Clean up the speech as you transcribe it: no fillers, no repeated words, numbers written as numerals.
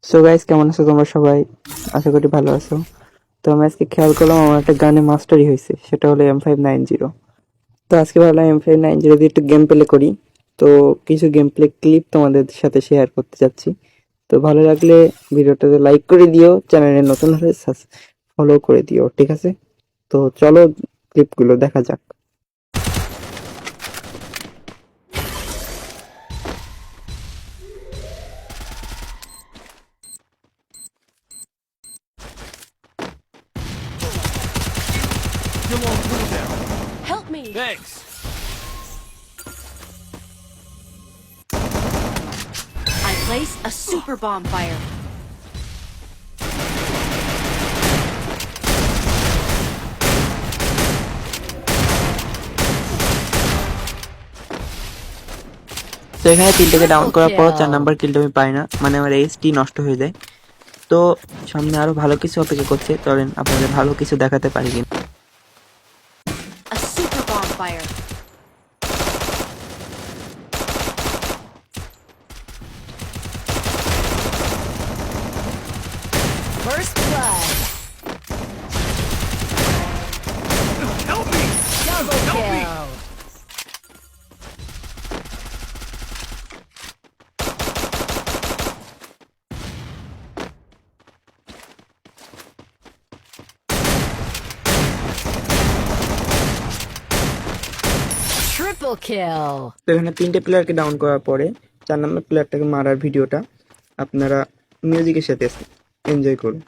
So guys, কেমন আছো তোমরা সবাই? আশা করি ভালো আছো। তো আমি আজকে খেয়াল করলাম আমার একটা গানে মাস্টারি হয়েছে, সেটা হলো M590। তো আজকে ভাবলাম M590 দিয়ে একটু গেম প্লে করি। তো কিছু গেম প্লে ক্লিপ তোমাদের সাথে শেয়ার করতে যাচ্ছি। তো ভালো লাগলে ভিডিওটাতে লাইক করে দিও, চ্যানেলে নতুন হলে ফলো করে দিও, ঠিক আছে? তো চলো ক্লিপগুলো দেখা যাক। Still on cooldown. Help me! Thanks. I place a super bomb fire. তো এখানে তিনটাকে ডাউন করার পর 4 নাম্বার কিলটা আমি পাই না, মানে আমার এইচডি নষ্ট হয়ে যায়। তো সামনে আরো ভালো কিছু অপেক্ষা করছে, চলেন আপনাদের ভালো কিছু দেখাতে পারি কিনা। A super bomb fire. First blood. Help me! Double Help me! kill. Triple kill. তো এখানে তিনটে প্লেয়ারকে ডাউন করার পরে 4 নম্বর প্লেয়ারটাকে মারার ভিডিওটা আপনারা মিউজিকের সাথে এনজয় করুন।